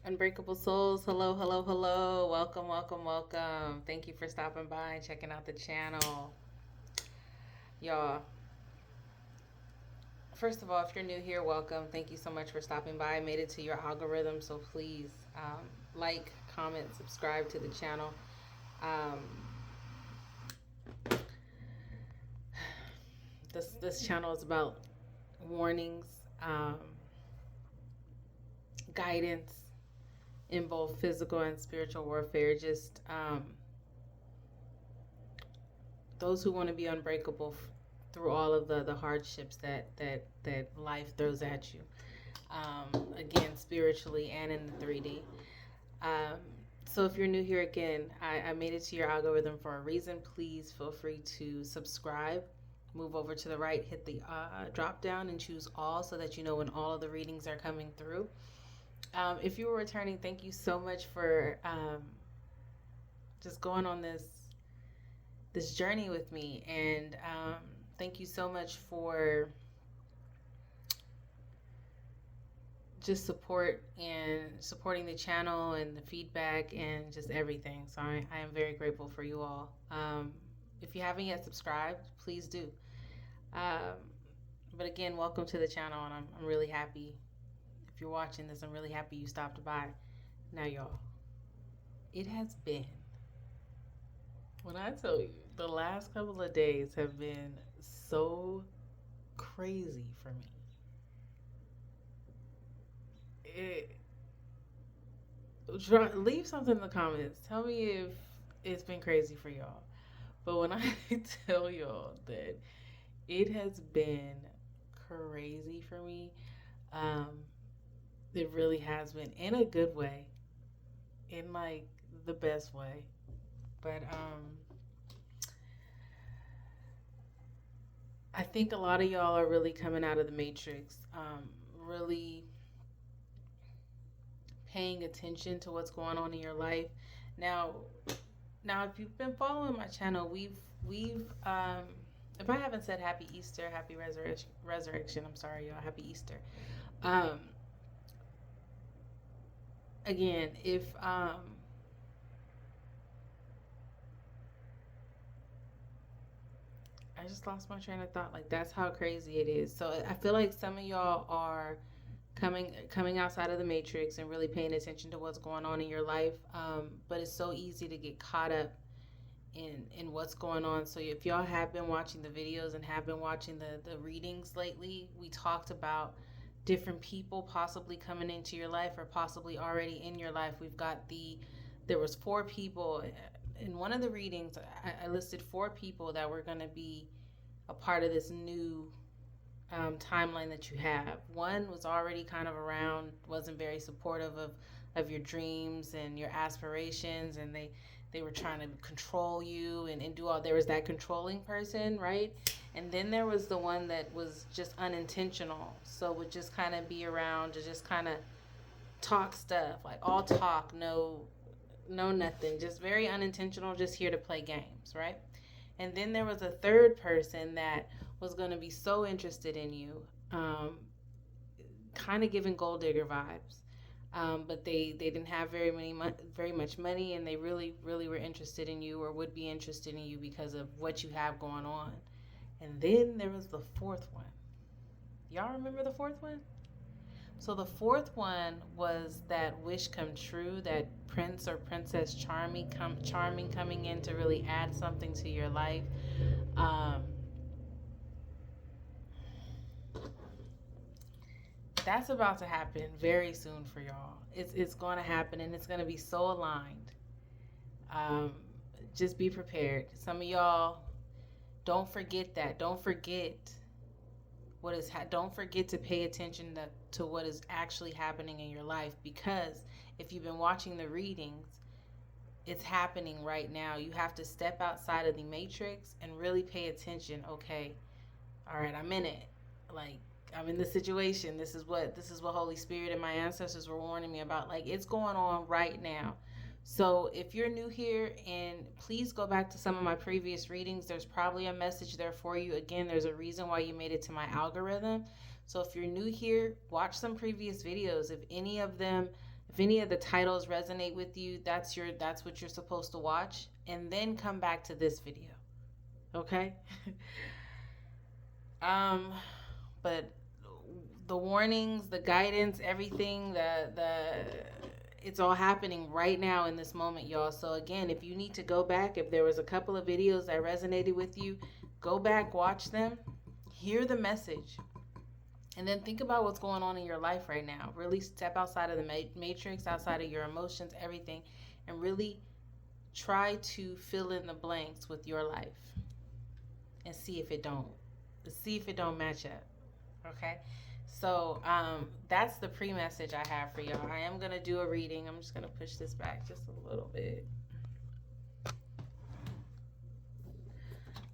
Unbreakable souls, hello, hello, hello. Welcome, welcome, welcome. Thank you for stopping by and checking out the channel. Y'all, first of all, if you're new here, welcome. Thank you so much for stopping by. I made it to your algorithm, so please like, comment, subscribe to the channel. Um, this channel is about warnings, guidance in both physical and spiritual warfare. Just those who want to be unbreakable through all of the hardships that life throws at you. Again, spiritually and in the 3D. Um, so if you're new here again, I made it to your algorithm for a reason. Please feel free to subscribe. Move over to the right, hit the drop down and choose all so that you know when all of the readings are coming through. If you were returning, thank you so much for just going on this journey with me, and thank you so much for just supporting the channel and the feedback and just everything. So I am very grateful for you all. If you haven't yet subscribed, please do. Um, but again, welcome to the channel, and I'm really happy. If you're watching this, I'm really happy you stopped by. Now, y'all, it has been, when I tell you, the last couple of days have been so crazy for me. It, leave something in the comments. Tell me if it's been crazy for y'all. But when I tell y'all that it has been crazy for me, um, it really has been in a good way, in like the best way. But I think a lot of y'all are really coming out of the matrix, really paying attention to what's going on in your life. Now, now, if you've been following my channel, we've if I haven't said Happy Easter, Happy Resurrection, I'm sorry, y'all, Happy Easter. Um, Again, if I just lost my train of thought. Like that's how crazy it is. So I feel like some of y'all are coming outside of the matrix and really paying attention to what's going on in your life. But it's so easy to get caught up in what's going on. So if y'all have been watching the videos and have been watching the readings lately, we talked about different people possibly coming into your life or possibly already in your life. There was four people in one of the readings. I listed four people that were going to be a part of this new timeline that you have. One was already kind of around, wasn't very supportive of your dreams and your aspirations, and they were trying to control you and do all. There was that controlling person, right? And then there was the one that was just unintentional, so would just kind of be around to just kind of talk stuff, like all talk, no nothing, just very unintentional, just here to play games, right? And then there was a third person that was going to be so interested in you, um, kind of giving gold digger vibes. But they didn't have very much money, and they really were interested in you or would be interested in you because of what you have going on. And then there was the fourth one. Y'all remember the fourth one? So the fourth one was that wish come true, that prince or princess charming coming in to really add something to your life. Um, that's about to happen very soon for y'all. It's going to happen, and it's going to be so aligned. Um, just be prepared. Some of y'all, don't forget that. Don't forget don't forget to pay attention to what is actually happening in your life, because if you've been watching the readings, it's happening right now. You have to step outside of the matrix and really pay attention. Okay, all right, I'm in it. Like, I'm in the situation. This is what Holy Spirit and my ancestors were warning me about. Like, it's going on right now. So if you're new here, and please go back to some of my previous readings, there's probably a message there for you. Again, there's a reason why you made it to my algorithm. So if you're new here, watch some previous videos. If If any of the titles resonate with you, that's what you're supposed to watch, and then come back to this video. Okay? um but the warnings, the guidance, everything, the it's all happening right now in this moment, y'all. So again, if you need to go back, if there was a couple of videos that resonated with you, go back, watch them, hear the message, and then think about what's going on in your life right now. Really step outside of the matrix, outside of your emotions, everything, and really try to fill in the blanks with your life and see if it don't match up. Okay? So that's the pre-message I have for y'all. I am gonna do a reading. I'm just gonna push this back just a little bit.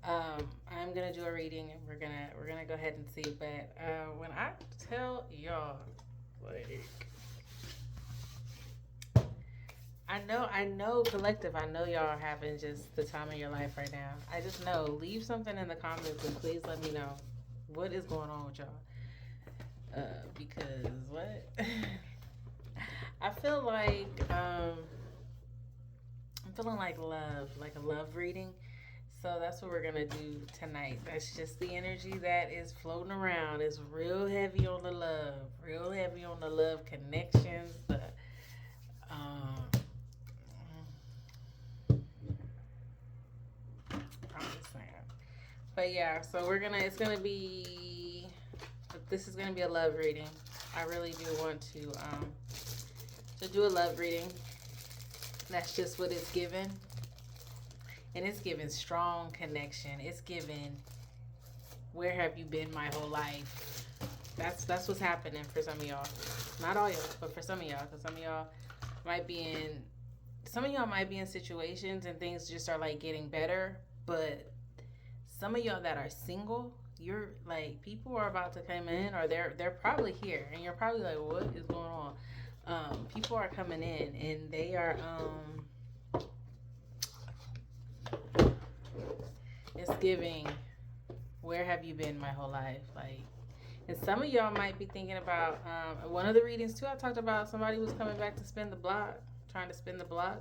I'm gonna do a reading, and we're gonna go ahead and see. But when I tell y'all, like, I know, collective. I know y'all are having just the time of your life right now. I just know. Leave something in the comments and please let me know what is going on with y'all. Because what? I feel like I'm feeling like love, like a love reading. So that's what we're gonna do tonight. That's just the energy that is floating around. It's real heavy on the love, real heavy on the love connections. I'm just saying. But yeah, so this is gonna be a love reading. I really do want to do a love reading. That's just what it's given. And it's given strong connection. It's given, where have you been my whole life? That's what's happening for some of y'all. Not all y'all, but for some of y'all. Because some of y'all might be in situations and things just are like getting better. But some of y'all that are single, you're like, people are about to come in, or they're probably here, and you're probably like, what is going on? People are coming in, and they are it's giving, where have you been my whole life? Like, and some of y'all might be thinking about one of the readings too. I talked about somebody was coming back to spin the block, trying to spin the block.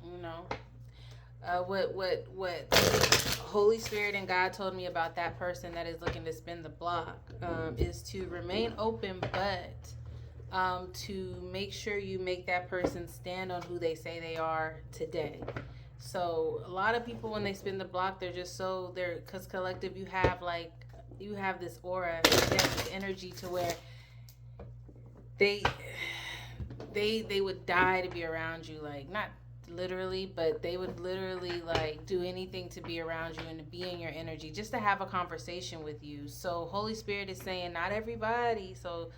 You know, what Holy Spirit and God told me about that person that is looking to spin the block is to remain open, but to make sure you make that person stand on who they say they are today. So a lot of people, when they spin the block, they're just because collective, you have this aura, you have this energy to where they would die to be around you, like, not literally, but they would literally like do anything to be around you and to be in your energy, just to have a conversation with you. So Holy Spirit is saying, not everybody. So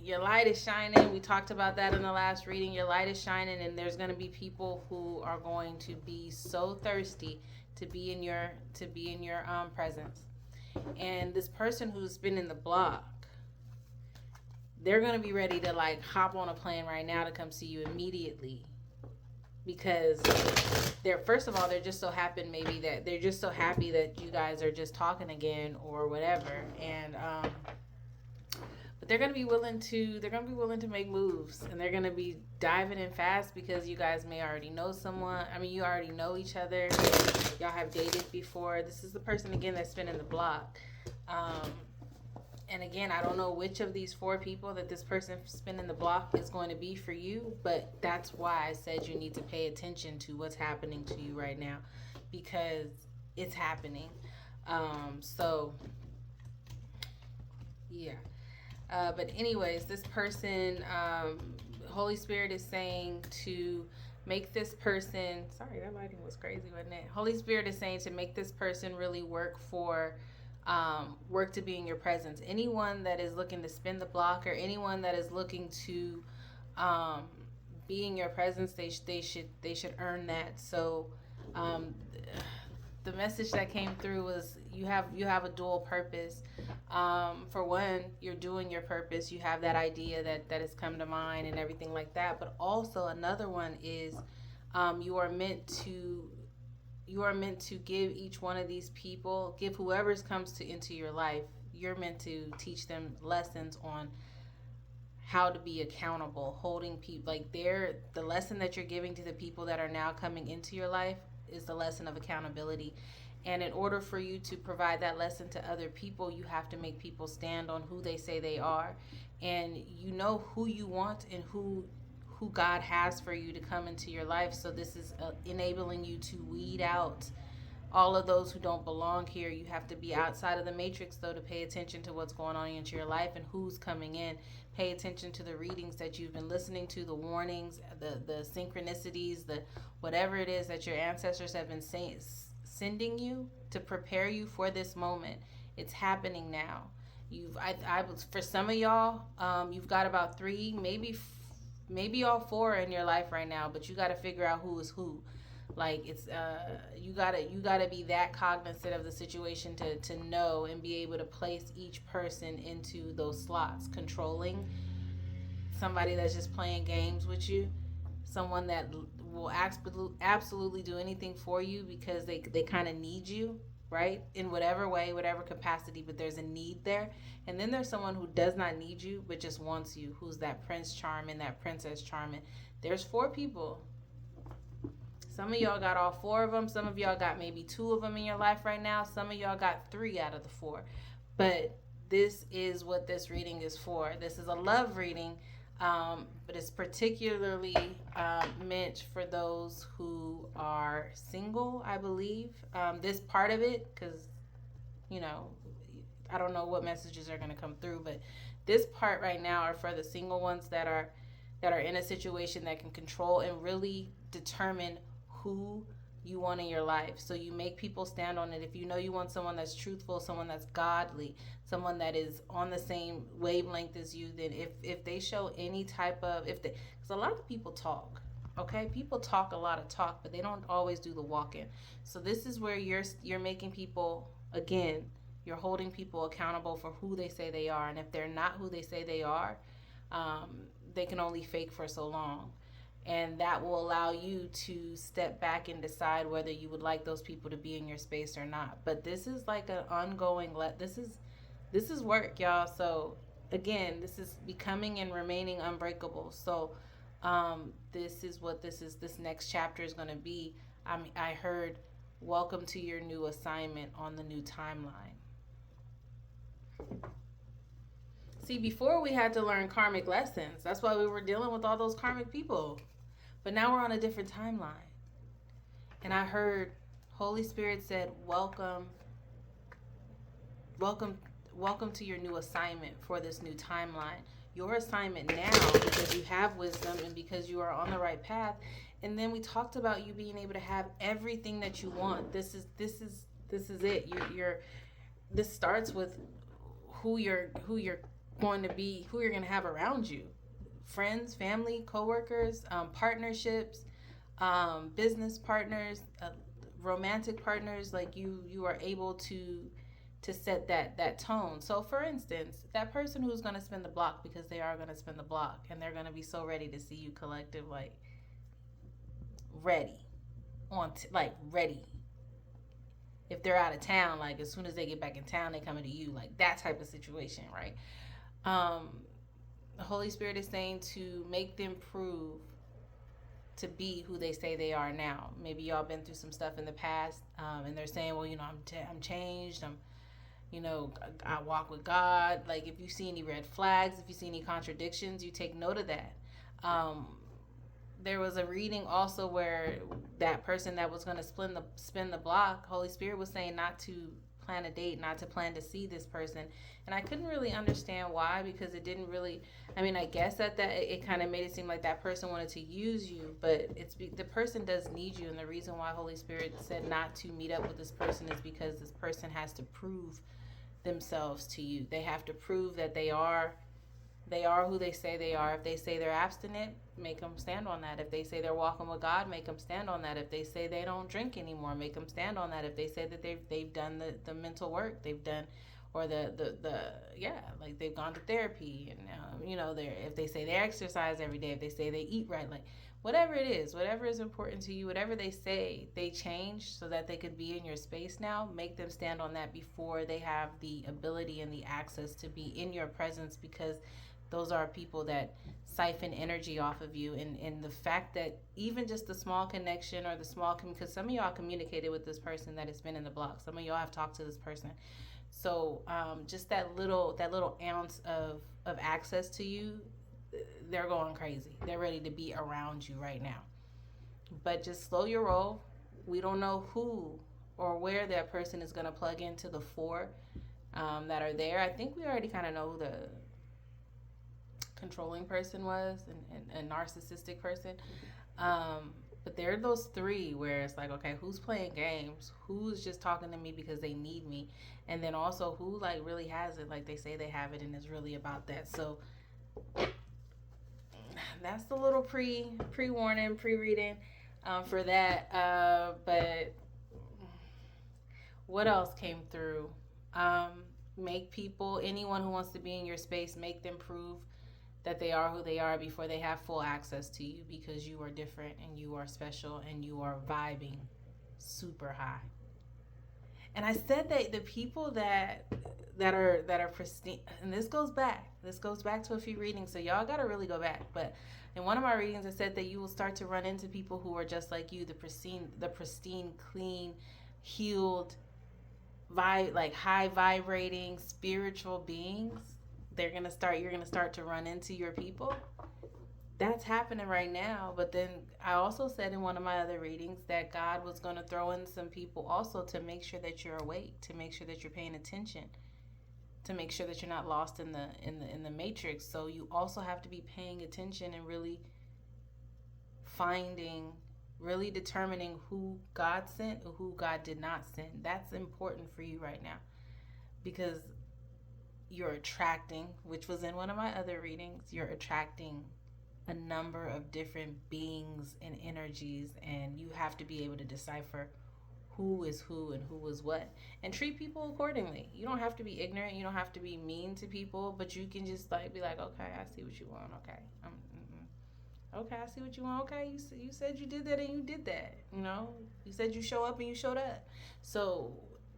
your light is shining. We talked about that in the last reading. Your light is shining, and there's going to be people who are going to be so thirsty to be in your presence. And this person who's been in the block, they're going to be ready to like hop on a plane right now to come see you immediately, because they're just so happy that you guys are just talking again or whatever. And but they're gonna be willing to make moves, and they're gonna be diving in fast, because you guys may already know someone. I mean, you already know each other. Y'all have dated before. This is the person again that's been in the block. And again, I don't know which of these 4 people that this person spinning the block is going to be for you, but that's why I said you need to pay attention to what's happening to you right now, because it's happening. So yeah. But anyways, this person, Holy Spirit is saying to make this person, sorry, that lighting was crazy, wasn't it? Holy Spirit is saying to make this person really work to be in your presence. Anyone that is looking to spin the block, or anyone that is looking to be in your presence, they should earn that. So the message that came through was you have a dual purpose. For one, you're doing your purpose. You have that idea that has come to mind and everything like that. But also another one is you are meant to give each one of these people, give whoever's comes into your life, you're meant to teach them lessons on how to be accountable, holding people like the lesson that you're giving to the people that are now coming into your life is the lesson of accountability. And in order for you to provide that lesson to other people, you have to make people stand on who they say they are. And you know who you want and who God has for you to come into your life. So this is enabling you to weed out all of those who don't belong here. You have to be outside of the matrix, though, to pay attention to what's going on into your life and who's coming in. Pay attention to the readings that you've been listening to, the warnings, the synchronicities, the whatever it is that your ancestors have been sending you to prepare you for this moment. It's happening now. I was for some of y'all, you've got about three, maybe all four in your life right now, but you got to figure out who is who. Like it's you gotta be that cognizant of the situation to know and be able to place each person into those slots. Controlling somebody that's just playing games with you, someone that will absolutely do anything for you because they kind of need you, right, in whatever way, whatever capacity, but there's a need there. And then there's someone who does not need you but just wants you, who's that Prince Charming, that Princess Charming. There's four people. Some of y'all got all four of them. Some of y'all got maybe two of them in your life right now. Some of y'all got three out of the four. But this is what this reading is for. This is a love reading, but it's particularly meant for those who are single, I believe. This part of it, because, you know, I don't know what messages are going to come through, but this part right now are for the single ones that are in a situation that can control and really determine who you want in your life. So you make people stand on it. If you know you want someone that's truthful, someone that's godly, someone that is on the same wavelength as you, then if they show any type of, because a lot of people talk, okay? People talk a lot of talk, but they don't always do the walking. So this is where you're making people, again, you're holding people accountable for who they say they are. And if they're not who they say they are, they can only fake for so long. And that will allow you to step back and decide whether you would like those people to be in your space or not. But this is like an ongoing this is work, y'all. So again, this is becoming and remaining unbreakable. So this is what this next chapter is going to be. I heard welcome to your new assignment on the new timeline. See, before we had to learn karmic lessons. That's why we were dealing with all those karmic people. But now we're on a different timeline. And I heard Holy Spirit said, welcome to your new assignment for this new timeline. Your assignment now, because you have wisdom and because you are on the right path. And then we talked about you being able to have everything that you want. This is it. This starts with who you're going to be, who you're going to have around you. Friends, family, coworkers, partnerships, business partners, romantic partners. Like you are able to set that tone. So for instance, that person who's going to spin the block, because they are going to spin the block and they're going to be so ready to see you collective, like ready ready. If they're out of town, like as soon as they get back in town, they coming to you, like that type of situation, right? The Holy Spirit is saying to make them prove to be who they say they are now. Maybe y'all been through some stuff in the past, and they're saying, well, I'm changed. I walk with God. Like if you see any red flags, if you see any contradictions, you take note of that. There was a reading also where that person that was going to spin the block, Holy Spirit was saying not to plan a date, not to plan to see this person. And I couldn't really understand why, because it didn't really, I guess that it kind of made it seem like that person wanted to use you, but the person does need you. And the reason why Holy Spirit said not to meet up with this person is because this person has to prove themselves to you. They have to prove that they are who they say they are. If they say they're abstinent, make them stand on that. If they say they're walking with God, make them stand on that. If they say they don't drink anymore, make them stand on that. If they say that they've done the mental work, they've done, or like they've gone to therapy, and if they say they exercise every day, if they say they eat right, like whatever it is, whatever is important to you, whatever they say they change so that they could be in your space now, make them stand on that before they have the ability and the access to be in your presence, because Those are people that siphon energy off of you. And the fact that even just the small connection or the small, because some of y'all communicated with this person that has been in the block. Some of y'all have talked to this person. So just that little ounce of access to you, they're going crazy. They're ready to be around you right now. But just slow your roll. We don't know who or where that person is going to plug into the four that are there. I think we already kind of know who the controlling person was and a narcissistic person. But there are those three where it's like, okay, who's playing games? Who's just talking to me because they need me? And then also who like really has it, like they say they have it and is really about that. So that's the little pre-warning, pre-reading for that. But what else came through? Make people, anyone who wants to be in your space, make them prove that they are who they are before they have full access to you, because you are different and you are special and you are vibing super high. And I said that the people that are pristine, and this goes back to a few readings, so y'all gotta really go back. But in one of my readings, I said that you will start to run into people who are just like you, the pristine, clean, healed, like high vibrating spiritual beings. You're gonna start to run into your people. That's happening right now. But then I also said in one of my other readings that God was going to throw in some people also to make sure that you're awake, to make sure that you're paying attention, to make sure that you're not lost in the matrix. So you also have to be paying attention and really really determining who God sent or who God did not send. That's important for you right now, because you're attracting, which was in one of my other readings, you're attracting a number of different beings and energies, and you have to be able to decipher who is who and who is what, and treat people accordingly. You don't have to be ignorant, you don't have to be mean to people, but you can just like be like, okay, I see what you want. Okay, okay, I see what you want. Okay, you said you did that and you did that. You said you show up and you showed up. So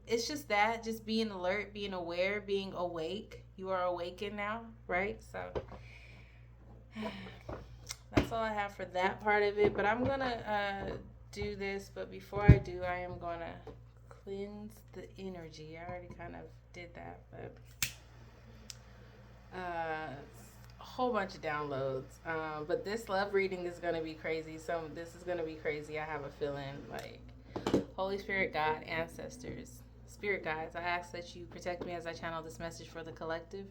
it's just that, just being alert, being aware, being awake. You are awakened now, right? So that's all I have for that part of it. But I'm gonna do this. But before I do, I am gonna cleanse the energy. I already kind of did that, but a whole bunch of downloads. But this love reading is gonna be crazy. This is gonna be crazy. I have a feeling. Like, Holy Spirit, God, ancestors, spirit guides, I ask that you protect me as I channel this message for the collective.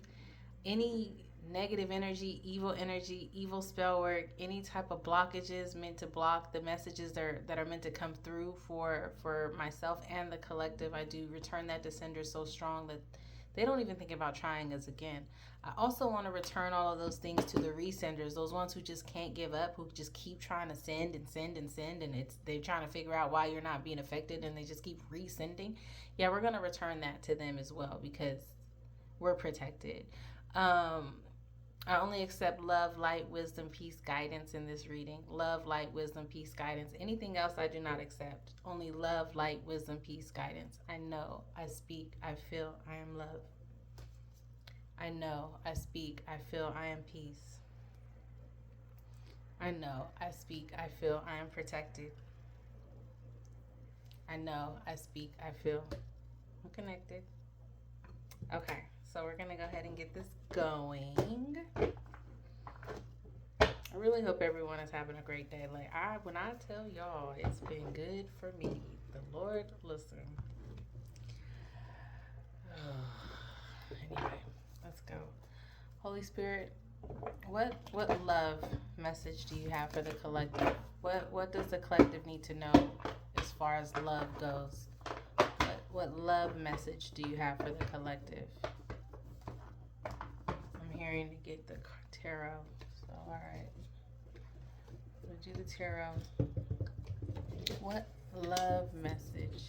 Any negative energy, evil spell work, any type of blockages meant to block the messages that are meant to come through for myself and the collective, I do return that to sender so strong that they don't even think about trying us again. I also want to return all of those things to the resenders, those ones who just can't give up, who just keep trying to send, and they're trying to figure out why you're not being affected, and they just keep resending. Yeah, we're going to return that to them as well, because we're protected. I only accept love, light, wisdom, peace, guidance in this reading. Love, light, wisdom, peace, guidance. Anything else I do not accept. Only love, light, wisdom, peace, guidance. I know, I speak, I feel, I am love. I know, I speak, I feel, I am peace. I know, I speak, I feel, I am protected. I know, I speak, I feel, I'm connected. Okay, so we're gonna go ahead and get this going. I really hope everyone is having a great day. Like, when I tell y'all, it's been good for me. The Lord, listen. Anyway, let's go. Holy Spirit, what love message do you have for the collective? What does the collective need to know as far as love goes? What love message do you have for the collective? I'm hearing to get the tarot. So, all right. We'll do the tarot. What love message?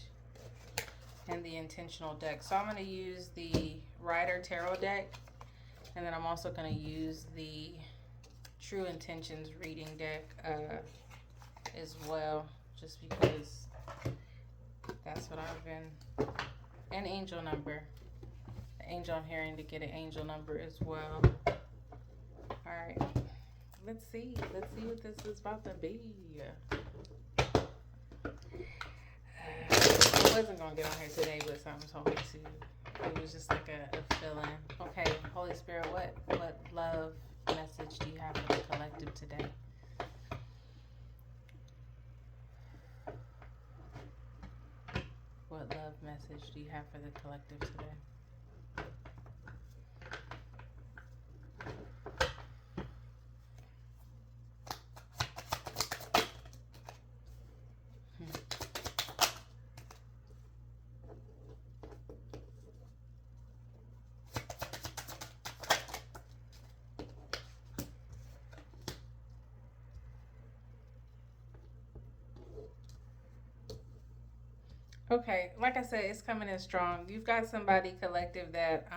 And the intentional deck. So I'm going to use the Rider Tarot deck. And then I'm also going to use the True Intentions reading deck as well. Just because that's what I've been. And angel number. The angel, I'm hearing to get an angel number as well. Let's see. Let's see what this is about to be. I wasn't gonna get on here today, but something told me to. It was just like a feeling. Okay, Holy Spirit, what love message do you have for the collective today? What love message do you have for the collective today? Okay, like I said, it's coming in strong. You've got somebody collective that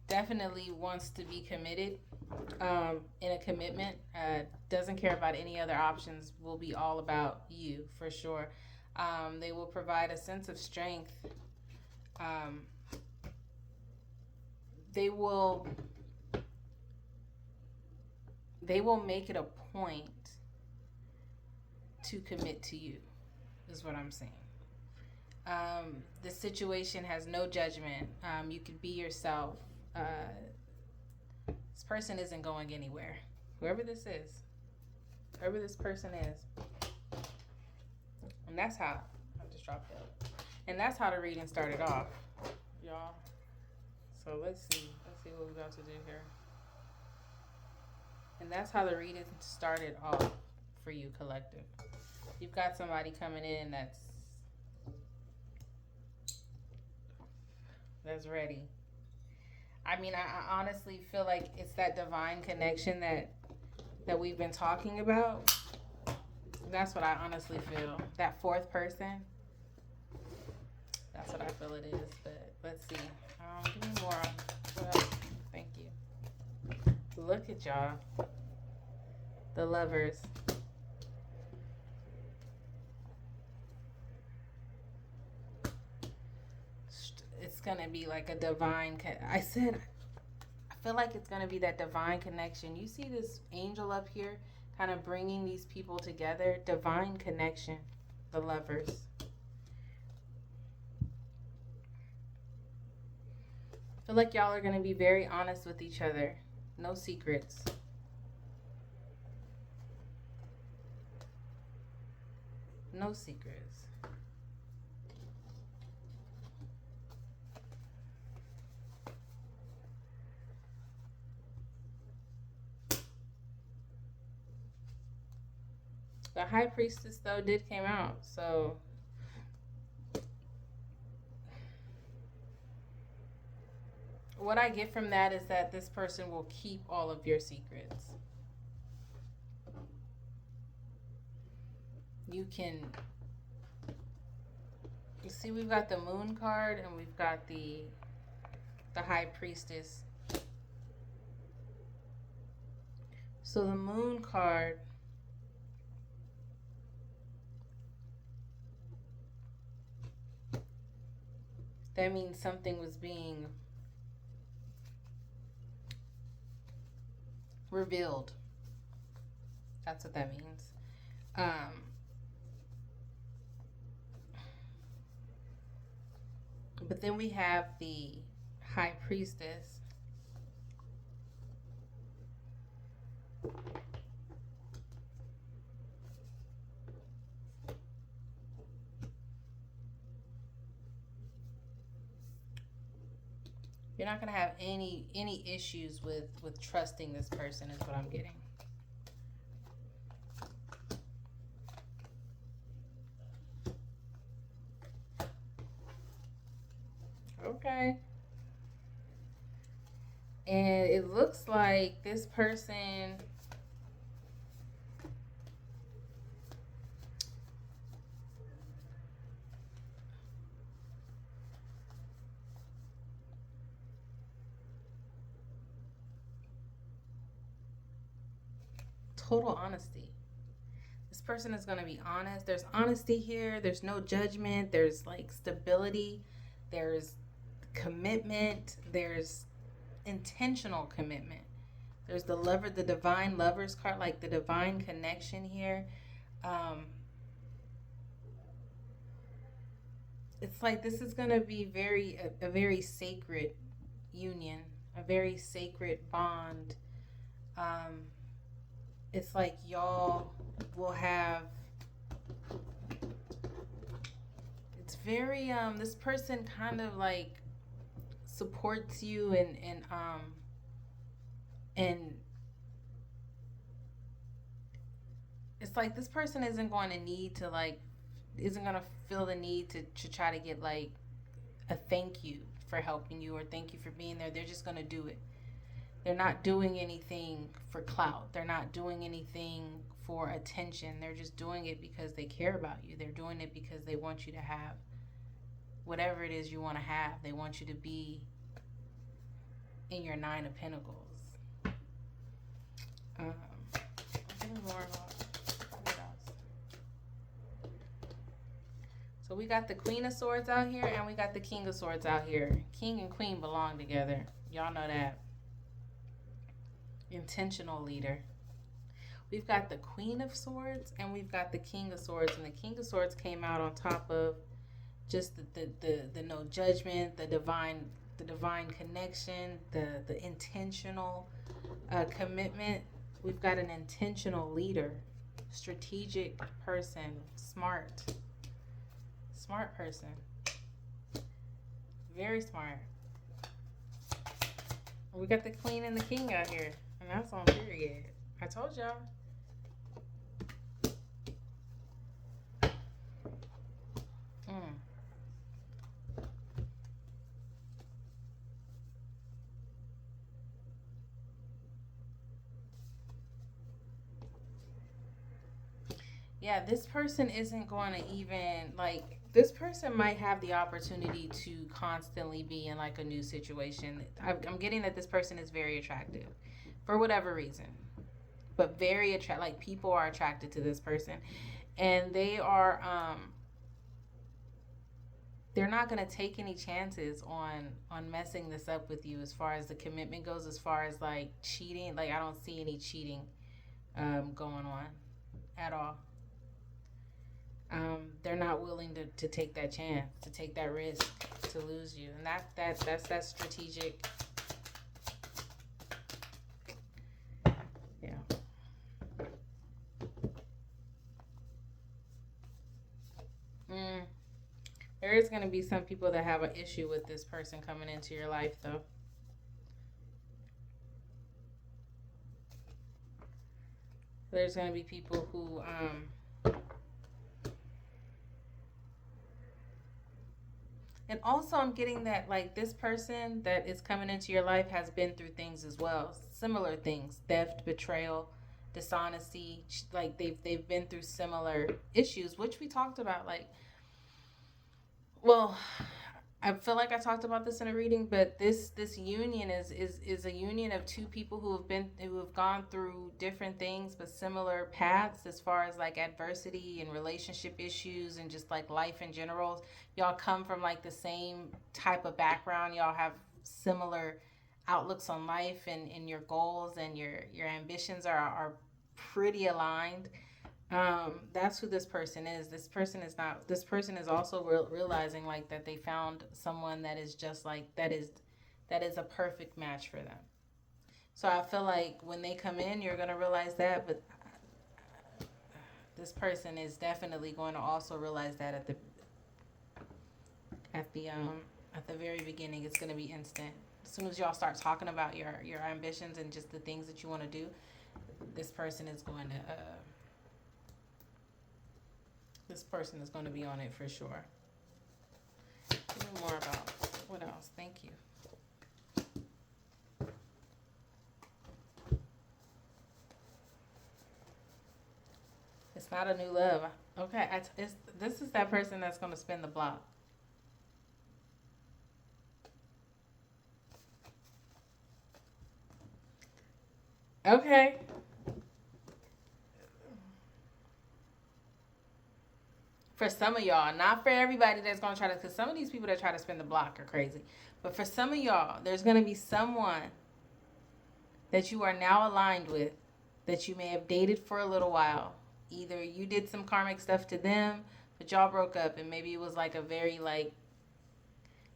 definitely wants to be committed in a commitment, doesn't care about any other options, will be all about you for sure. They will provide a sense of strength. Um, they will make it a point to commit to you, is what I'm saying. The situation has no judgment. You can be yourself. This person isn't going anywhere. Whoever this is, whoever this person is. And that's how, I just dropped that. And that's how the reading started off, y'all. So let's see what we're about to do here. And that's how the reading started off for you, collective. You've got somebody coming in that's ready. I mean, I honestly feel like it's that divine connection that we've been talking about. That's what I honestly feel. That fourth person. That's what I feel it is. But let's see. Give me more. Well, thank you. Look at y'all. The Lovers. It's gonna be like a divine. I feel like it's gonna be that divine connection. You see this angel up here, kind of bringing these people together. Divine connection. The Lovers. I feel like y'all are gonna be very honest with each other. No secrets. No secrets. The High Priestess, though, did came out, so what I get from that is that this person will keep all of your secrets. You see, we've got the Moon card and we've got the High Priestess. So the Moon card, that means something was being revealed. That's what that means. But then we have the High Priestess. You're not going to have any issues with trusting this person, is what I'm getting. Okay. And it looks like this person total honesty. This person is going to be honest. There's honesty here. There's no judgment. There's like stability. There's commitment. There's intentional commitment. There's the lover, the divine lovers card, like the divine connection here. Um, it's like this is gonna be a very sacred union, a very sacred bond. Um, it's like y'all will have. It's very This person kind of like supports you and it's like this person isn't going to need to like isn't going to feel the need to try to get like a thank you for helping you or thank you for being there. They're just going to do it. They're not doing anything for clout. They're not doing anything for attention. They're just doing it because they care about you. They're doing it because they want you to have whatever it is you want to have. They want you to be in your Nine of Pentacles. More about what else? So we got the Queen of Swords out here and we got the King of Swords out here. King and Queen belong together. Y'all know that. Intentional leader. We've got the Queen of Swords and we've got the King of Swords. And the King of Swords came out on top of just the no judgment, the divine connection, the intentional commitment. We've got an intentional leader, strategic person, smart person, very smart. We got the Queen and the King out here, and that's on period. I told y'all. Yeah, this person isn't going to even, like, this person might have the opportunity to constantly be in, like, a new situation. I'm getting that this person is very attractive for whatever reason. But very like, people are attracted to this person. And they're not going to take any chances on messing this up with you as far as the commitment goes, as far as, like, cheating. Like, I don't see any cheating going on at all. They're not willing to take that chance, to take that risk, to lose you, and that's strategic. Yeah. There is going to be some people that have an issue with this person coming into your life, though. There's going to be people who and also I'm getting that, like, this person that is coming into your life has been through things as well. Similar things. Theft, betrayal, dishonesty. Like, they've been through similar issues, which we talked about. Like, well, I feel like I talked about this in a reading, but this union is a union of two people who have gone through different things but similar paths as far as, like, adversity and relationship issues and just, like, life in general. Y'all come from, like, the same type of background. Y'all have similar outlooks on life, and your goals and your ambitions are pretty aligned. That's who this person is. This person is also realizing, like, that they found someone that is just like, that is a perfect match for them. So I feel like when they come in, you're going to realize that, but this person is definitely going to also realize that at the very beginning. It's going to be instant. As soon as y'all start talking about your ambitions and just the things that you want to do, this person is going to be on it for sure. Tell me more about what else. Thank you. It's not a new love. Okay, this is that person that's going to spin the block. Okay. For some of y'all, not for everybody that's going to try to, because some of these people that try to spin the block are crazy. But for some of y'all, there's going to be someone that you are now aligned with, that you may have dated for a little while. Either you did some karmic stuff to them, but y'all broke up, and maybe it was like a very like,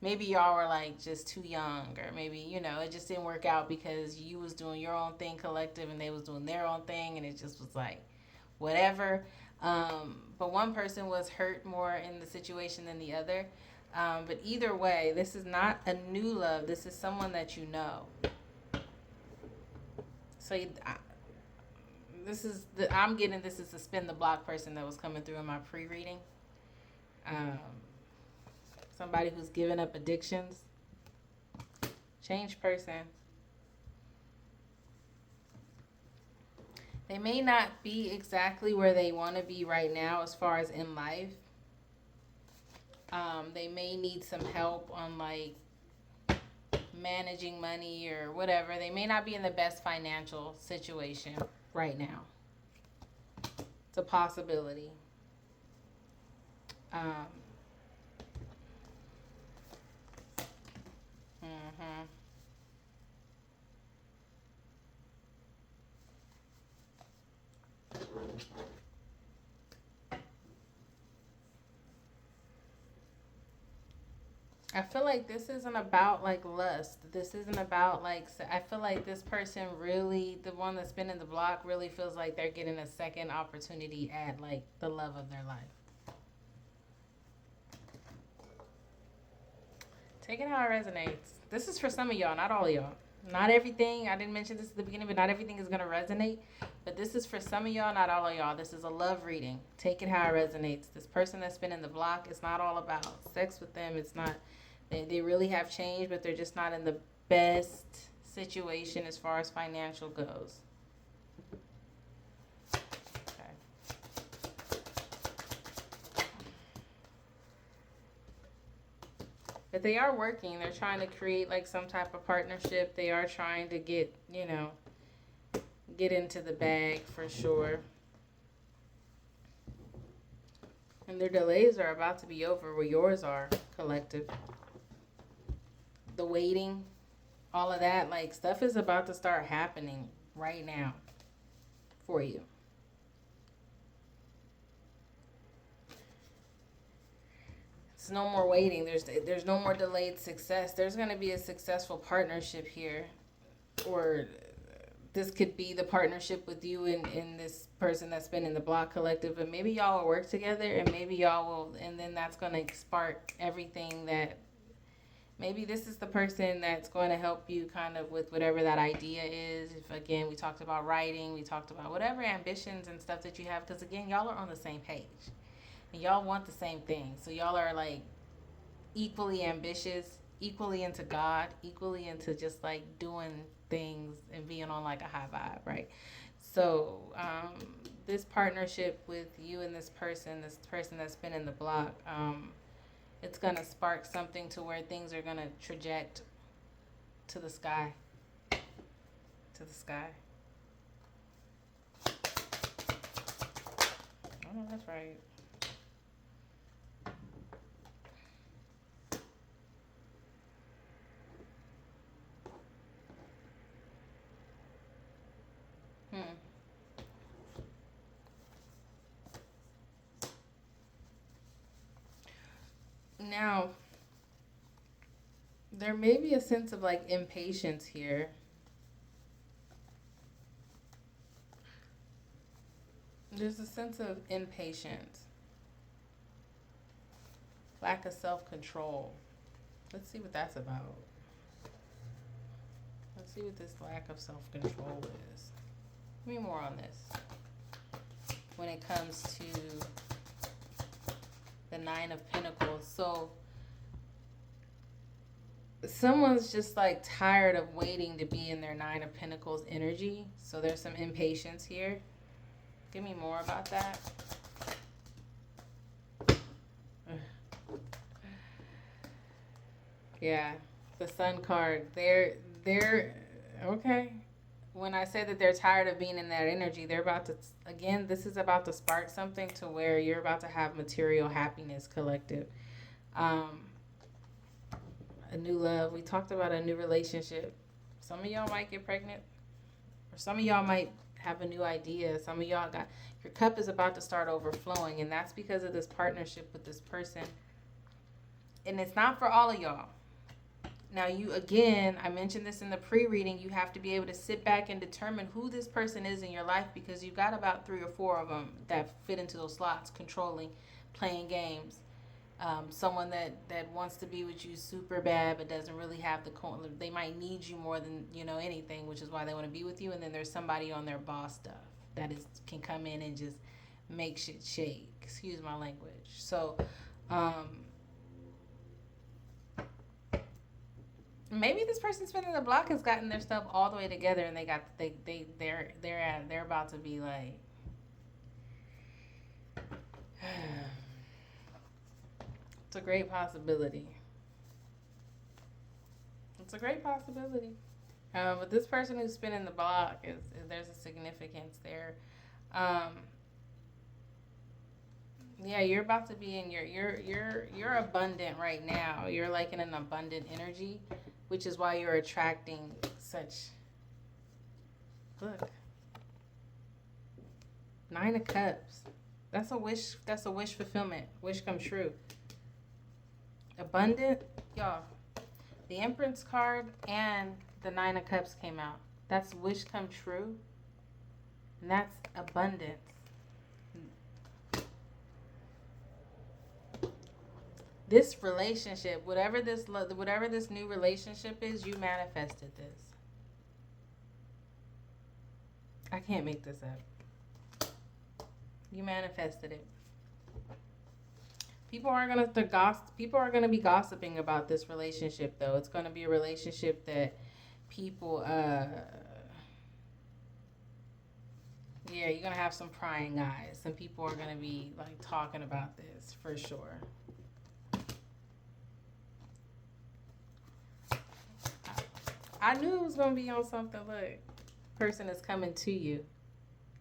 maybe y'all were like just too young, or maybe, you know, it just didn't work out because you was doing your own thing collective and they was doing their own thing, and it just was like whatever. But one person was hurt more in the situation than the other. But either way, this is not a new love. This is someone that you know. So this is I'm getting this is the spin the block person that was coming through in my pre-reading. Um, Somebody who's given up addictions. Change person. They may not be exactly where they want to be right now as far as in life. They may need some help on like managing money or whatever. They may not be in the best financial situation right now. It's a possibility. Um, mhm. I feel like this isn't about like lust. This isn't about like, I feel like this person really, the one that's been in the block, really feels like they're getting a second opportunity at like the love of their life. Take it how it resonates. This is for some of y'all, not all of y'all. Not everything, I didn't mention this at the beginning, but not everything is going to resonate. But this is for some of y'all, not all of y'all. This is a love reading. Take it how it resonates. This person that's been in the block, it's not all about sex with them. It's not, they really have changed, but they're just not in the best situation as far as financial goes. But they are working. They're trying to create like some type of partnership. They are trying to get, you know, get into the bag for sure. And their delays are about to be over where yours are, collective. The waiting, all of that, like stuff is about to start happening right now for you. It's no more waiting. There's no more delayed success. There's going to be a successful partnership here, or this could be the partnership with you and this person that's been in the block collective, and maybe y'all will work together, and maybe y'all will, and then that's going to spark everything that maybe this is the person that's going to help you kind of with whatever that idea is. If again, we talked about writing, we talked about whatever ambitions and stuff that you have, because again, y'all are on the same page. And y'all want the same thing. So y'all are like equally ambitious, equally into God, equally into just like doing things and being on like a high vibe, right? So this partnership with you and this person that's been in the block, it's gonna spark something to where things are gonna traject to the sky. To the sky. Oh, that's right. Now, there may be a sense of like impatience here. There's a sense of impatience, lack of self-control. Let's see what that's about. Let's see what this lack of self-control is. Give me more on this. When it comes to the Nine of Pentacles. So someone's just like tired of waiting to be in their Nine of Pentacles energy. So there's some impatience here. Give me more about that. Yeah, the Sun card. They're okay. When I say that they're tired of being in that energy, they're about to, again, this is about to spark something to where you're about to have material happiness, collective. A new love. We talked about a new relationship. Some of y'all might get pregnant. Or some of y'all might have a new idea. Some of y'all got, your cup is about to start overflowing, and that's because of this partnership with this person. And it's not for all of y'all. Now, you, again, I mentioned this in the pre-reading, you have to be able to sit back and determine who this person is in your life, because you've got about 3 or 4 of them that fit into those slots: controlling, playing games, someone that wants to be with you super bad but doesn't really have the, they might need you more than, anything, which is why they want to be with you. And then there's somebody on their boss stuff that can come in and just make shit shake. Excuse my language. So, maybe this person spinning the block has gotten their stuff all the way together, and they're about to be like, it's a great possibility. It's a great possibility. But this person who's spinning the block is there's a significance there. Yeah, you're about to be in you're abundant right now. You're like in an abundant energy, which is why you're attracting such. Look, 9 of Cups. That's a wish. That's a wish fulfillment. Wish come true. Abundant, y'all. The Empress card and the 9 of Cups came out. That's wish come true, and that's abundance. This relationship, whatever this new relationship is, you manifested this. I can't make this up. You manifested it. People are gonna be gossiping about this relationship, though. It's gonna be a relationship that people yeah, you're gonna have some prying eyes. Some people are gonna be like talking about this for sure. I knew it was going to be on something. Look, person is coming to you.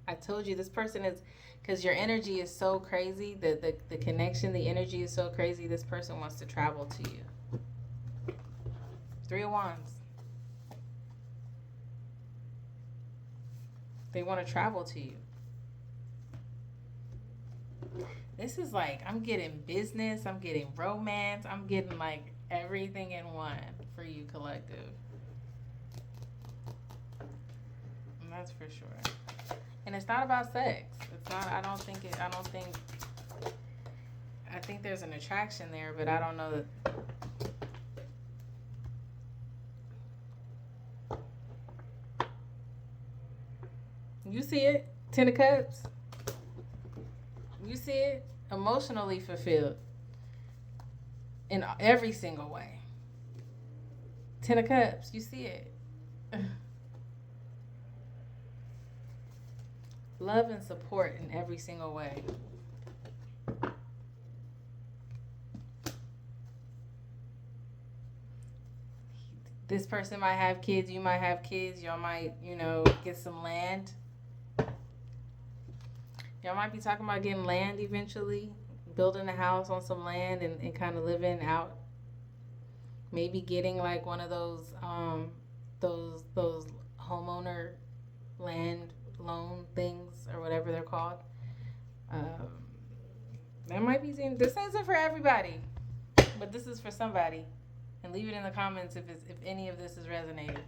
I told you this person is, because your energy is so crazy, the connection, the energy is so crazy, this person wants to travel to you. 3 of Wands. They want to travel to you. This is like, I'm getting business, I'm getting romance, I'm getting like everything in one for you, collective. That's for sure. And it's not about sex. It's not, I think there's an attraction there, but I don't know that. You see it? 10 of Cups. You see it? Emotionally fulfilled. In every single way. 10 of Cups. You see it? Love and support in every single way. This person might have kids. You might have kids. Y'all might, get some land. Y'all might be talking about getting land eventually. Building a house on some land and kind of living out. Maybe getting like one of those homeowner land loan things or whatever they're called. That might be seen. This isn't for everybody, but this is for somebody. And leave it in the comments if any of this is resonating.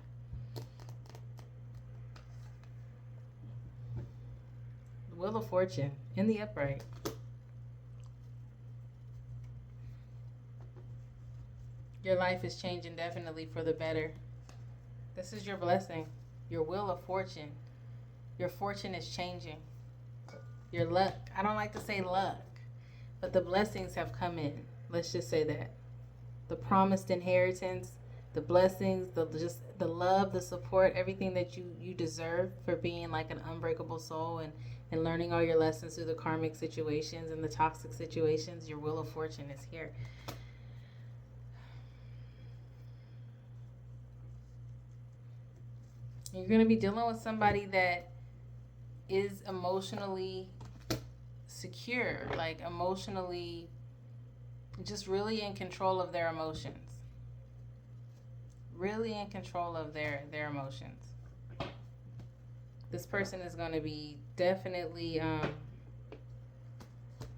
Wheel of Fortune in the upright. Your life is changing definitely for the better. This is your blessing. Your Wheel of Fortune. Your fortune is changing. Your luck. I don't like to say luck, but the blessings have come in. Let's just say that. The promised inheritance, the blessings, the love, the support, everything that you deserve for being like an unbreakable soul and learning all your lessons through the karmic situations and the toxic situations. Your Wheel of Fortune is here. You're going to be dealing with somebody that is emotionally secure, like emotionally just really in control of their emotions. Really in control of their emotions. This person is going to be definitely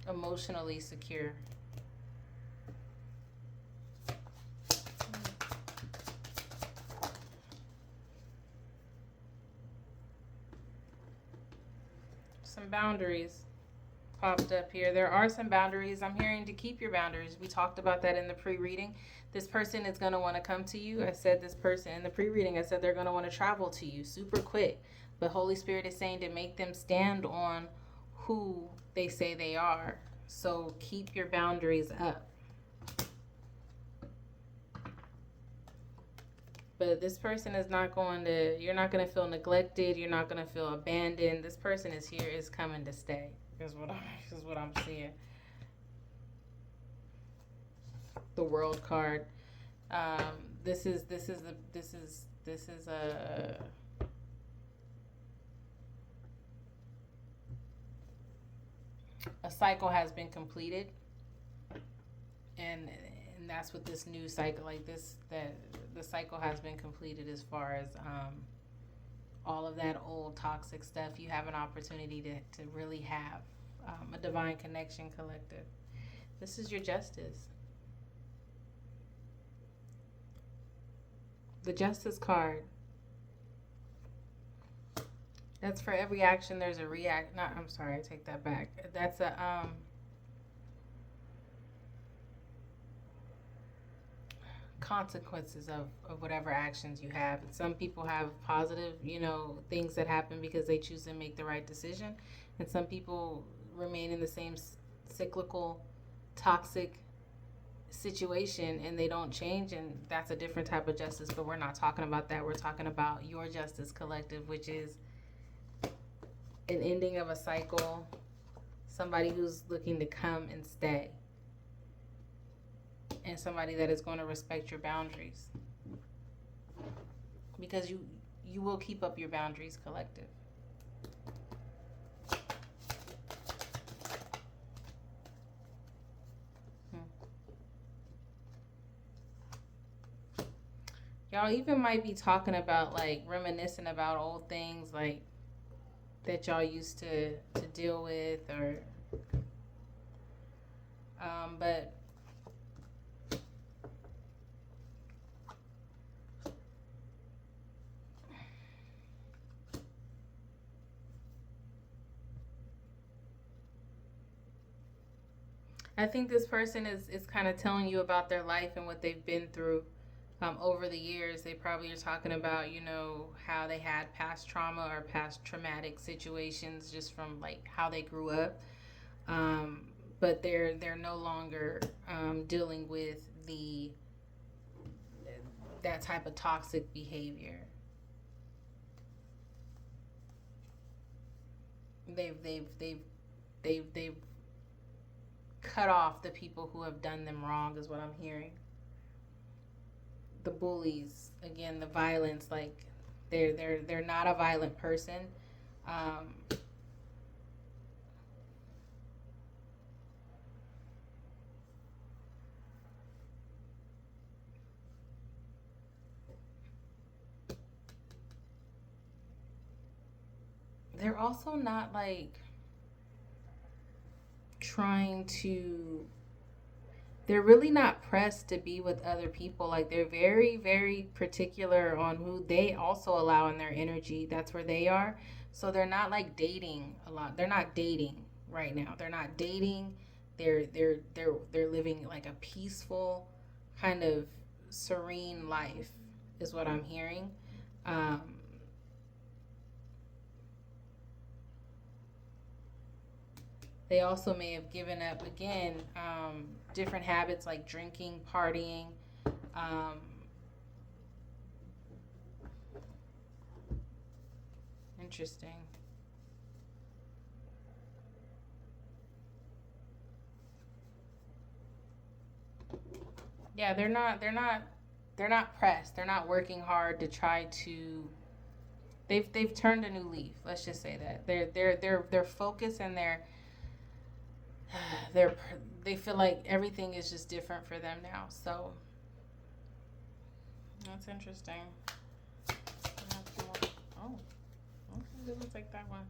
emotionally secure. Some boundaries popped up here. There are some boundaries. I'm hearing to keep your boundaries. We talked about that in the pre-reading. This person is going to want to come to you. I said this person in the pre-reading, I said they're going to want to travel to you super quick. But Holy Spirit is saying to make them stand on who they say they are. So keep your boundaries up. But this person is not going to, you're not going to feel neglected. You're not going to feel abandoned. This person is here, is coming to stay. Is what I'm seeing. The World card. This is a cycle has been completed, and that's what this new cycle, like this, that the cycle has been completed as far as all of that old toxic stuff. You have an opportunity to really have a divine connection collective. This is your justice. The justice card. That's for every action there's a react. Not, I'm sorry, I take that back. That's a consequences of whatever actions you have. Some people have positive, things that happen because they choose to make the right decision, and some people remain in the same cyclical, toxic situation and they don't change, and that's a different type of justice. But we're not talking about that. We're talking about your justice collective, which is an ending of a cycle, somebody who's looking to come and stay, and somebody that is going to respect your boundaries, because you will keep up your boundaries, collective. Y'all even might be talking about, like, reminiscing about old things, like, that y'all used to deal with, or but I think this person is kind of telling you about their life and what they've been through over the years. They probably are talking about, how they had past trauma or past traumatic situations just from, like, how they grew up. But they're no longer dealing with that type of toxic behavior. They've cut off the people who have done them wrong, is what I'm hearing. The bullies, again, the violence, like, they're not a violent person. They're also not, like, they're really not pressed to be with other people. Like, they're very, very particular on who they also allow in their energy. That's where they are. So they're not, like, dating a lot. They're not dating right now. They're not dating. They're living, like, a peaceful, kind of serene life, is what I'm hearing. They also may have given up, again, different habits like drinking, partying. Interesting. Yeah, they're not pressed. They're not working hard to try to. They've turned a new leaf. Let's just say that their focus and they're they feel like everything is just different for them now. So that's interesting. Oh, okay. It looks like that one.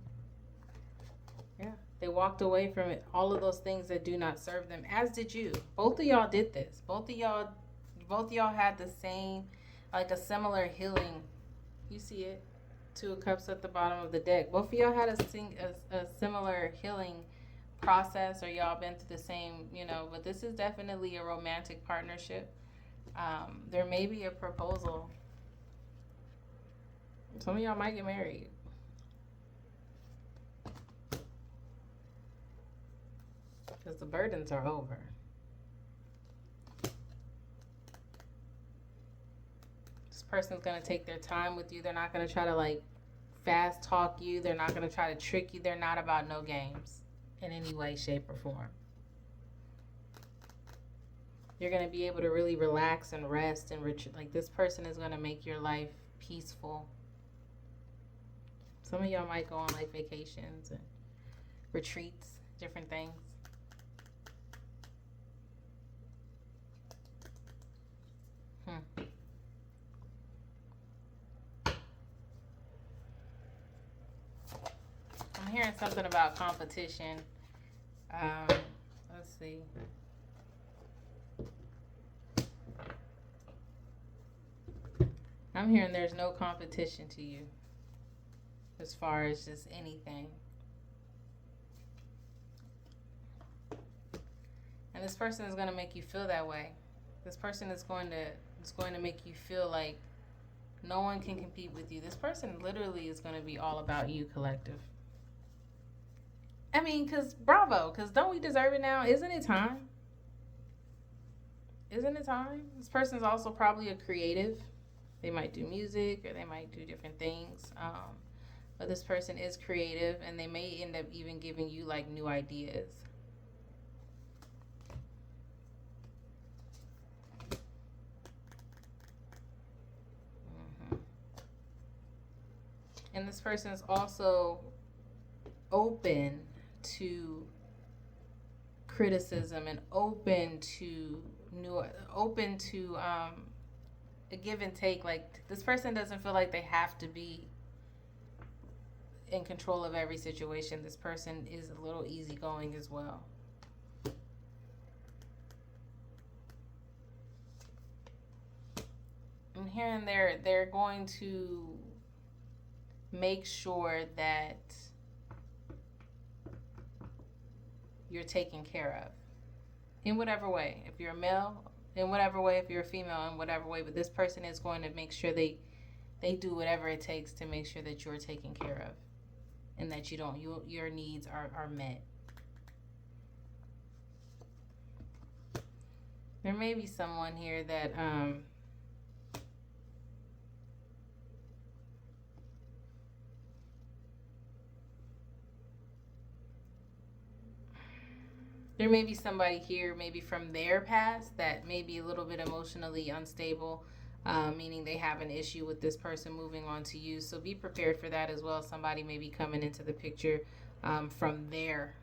Yeah. They walked away from it, all of those things that do not serve them, as did you. Both of y'all did this. Both of y'all had the same, like a similar healing. You see it? Two of Cups at the bottom of the deck. Both of y'all had a similar healing process, or y'all been through the same, but this is definitely a romantic partnership. There may be a proposal. Some of y'all might get married. Because the burdens are over. This person's going to take their time with you. They're not going to try to like fast talk you. They're not going to try to trick you. They're not about no games in any way, shape, or form. You're going to be able to really relax and rest and like this person is going to make your life peaceful. Some of y'all might go on like vacations and retreats, different things. I'm hearing something about competition. Let's see. I'm hearing there's no competition to you as far as just anything. And this person is going to make you feel that way. This person is going to make you feel like no one can compete with you. This person literally is going to be all about you, collective. I mean, because bravo, because don't we deserve it now? Isn't it time? Isn't it time? This person is also probably a creative. They might do music or they might do different things. But this person is creative and they may end up even giving you like new ideas. And this person is also open to criticism and open to a give and take. Like this person doesn't feel like they have to be in control of every situation. This person is a little easygoing as well. And here and there, they're going to make sure that you're taken care of in whatever way. If you're a male, in whatever way. If you're a female, in whatever way. But this person is going to make sure they do whatever it takes to make sure that you're taken care of and that your needs are met. There may be someone here that there may be somebody here, maybe from their past, that may be a little bit emotionally unstable, meaning they have an issue with this person moving on to you. So be prepared for that as well. Somebody may be coming into the picture from their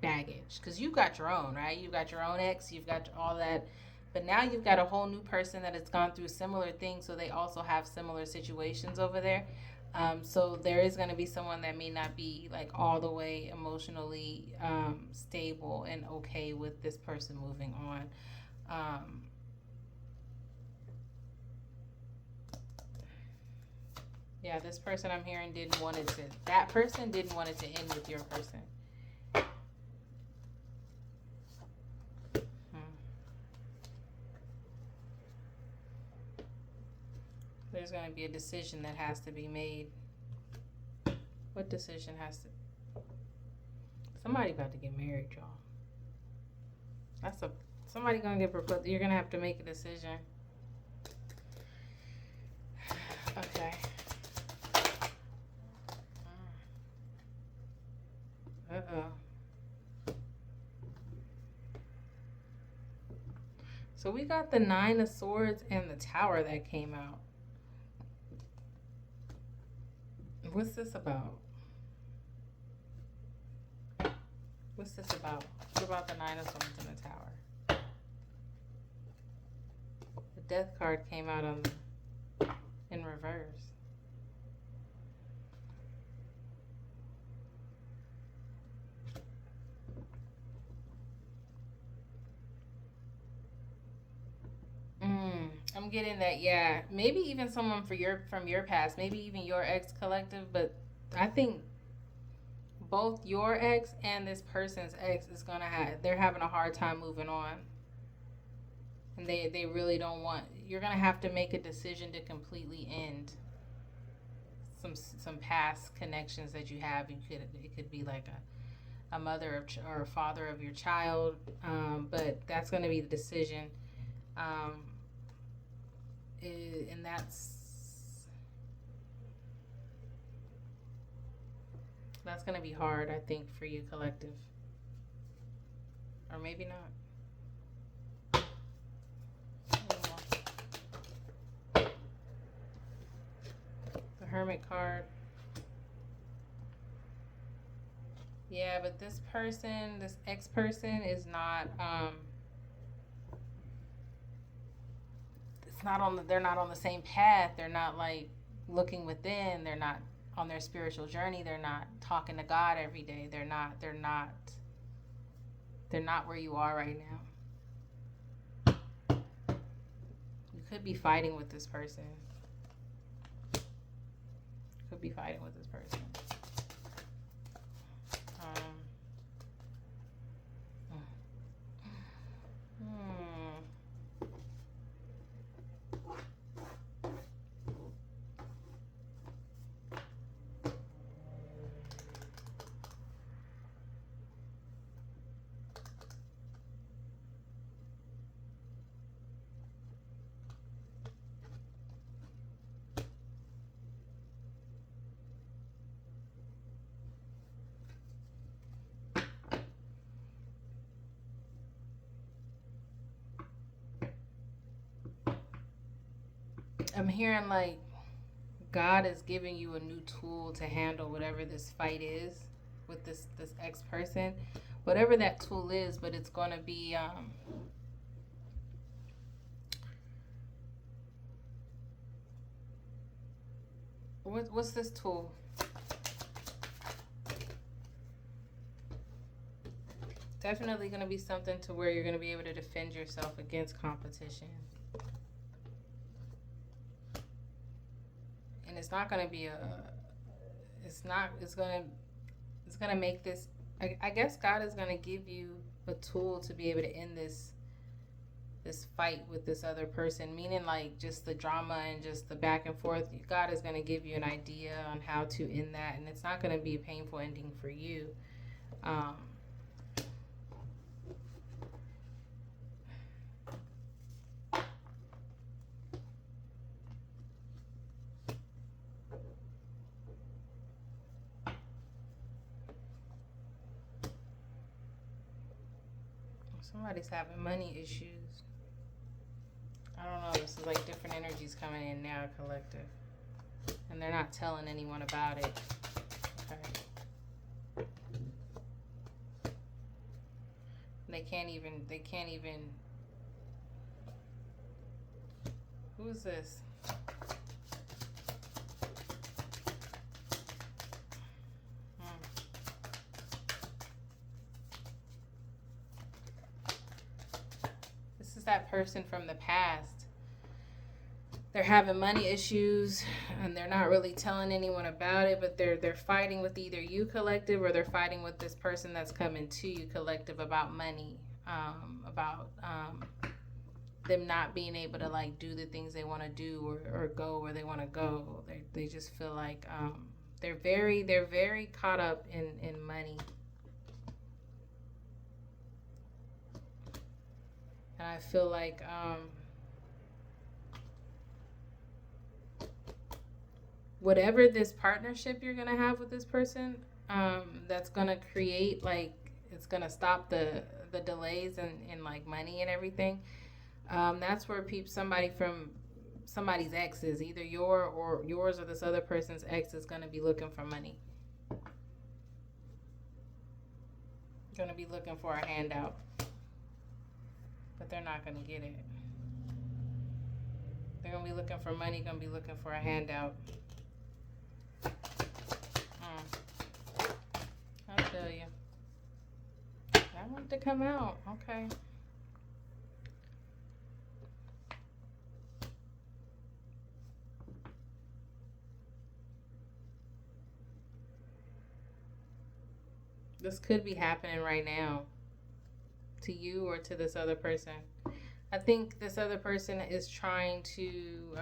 baggage. Because you've got your own, right? You've got your own ex, you've got all that. But now you've got a whole new person that has gone through similar things, so they also have similar situations over there. So there is going to be someone that may not be like all the way emotionally stable and okay with this person moving on. Yeah, this person I'm hearing that person didn't want it to end with your person. There's going to be a decision that has to be made. What decision has to... Somebody about to get married, y'all. Somebody going to get proposed. You're going to have to make a decision. Okay. Uh-oh. So we got the Nine of Swords and the Tower that came out. What's this about? What's this about? What about the Nine of Swords and the Tower? The Death card came out in reverse. I'm getting that, yeah. Maybe even someone from your past, maybe even your ex collective, but I think both your ex and this person's ex is gonna have they're having a hard time moving on. And they really don't want you're gonna have to make a decision to completely end some past connections that you have. It could be like a mother or a father of your child, but that's going to be the decision, um, and that's going to be hard, I think, for you, collective, or maybe not. The Hermit card. Yeah, but this person, this ex person, is not. It's not on. They're not on the same path. They're not like looking within. They're not on their spiritual journey. They're not talking to God every day. They're not. They're not. They're not where you are right now. You could be fighting with this person. Could be fighting with this person. I'm hearing like God is giving you a new tool to handle whatever this fight is with this ex person, whatever that tool is. But it's going to be what's this tool? Definitely going to be something to where you're going to be able to defend yourself against competition. And it's not going to be it's going to make this, I guess God is going to give you a tool to be able to end this fight with this other person, meaning like just the drama and just the back and forth. God is going to give you an idea on how to end that, and it's not going to be a painful ending for you. Somebody's having money issues. I don't know. This is like different energies coming in now, collective. And they're not telling anyone about it. Okay. They can't even. Who is this? That person from the past. They're having money issues and they're not really telling anyone about it, but they're fighting with either you, collective, or they're fighting with this person that's coming to you, collective, about money, about them not being able to like do the things they want to do or go where they want to go. They just feel like they're very caught up in money. And I feel like whatever this partnership you're going to have with this person, that's going to create, like, it's going to stop the delays in like money and everything. That's where somebody from somebody's ex is, either yours or this other person's ex, is going to be looking for money. Going to be looking for a handout. But they're not going to get it. They're going to be looking for money, going to be looking for a handout. I'll tell you. I want to come out. Okay. This could be happening right now to you or to this other person. I think this other person is trying to.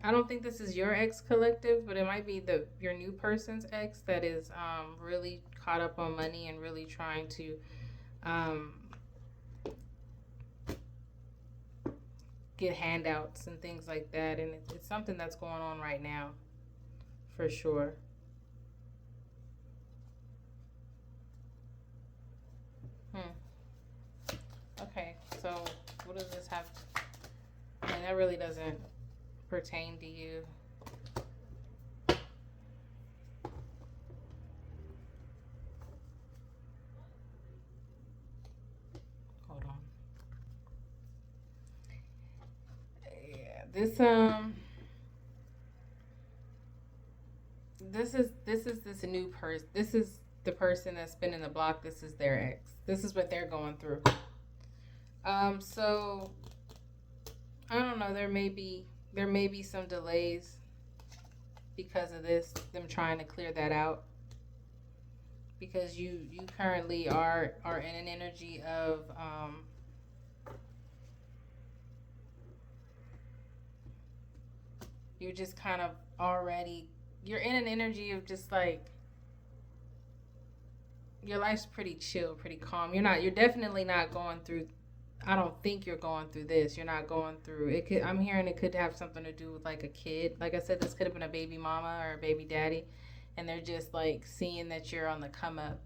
I don't think this is your ex collective, but it might be your new person's ex that is really caught up on money and really trying to um, get handouts and things like that. And it's something that's going on right now, for sure. Okay, so what does this have? I mean, that really doesn't pertain to you. Hold on. Yeah, this is this new person. This is the person that's been in the block. This is their ex. This is what they're going through. So I don't know. There may be some delays because of this. Them trying to clear that out because you currently are in an energy of you're just kind of already you're in an energy of just like your life's pretty chill, pretty calm. You're definitely not going through. I don't think you're going through this. You're not going through it. I'm hearing it could have something to do with like a kid. Like I said, this could have been a baby mama or a baby daddy, and they're just like seeing that you're on the come up,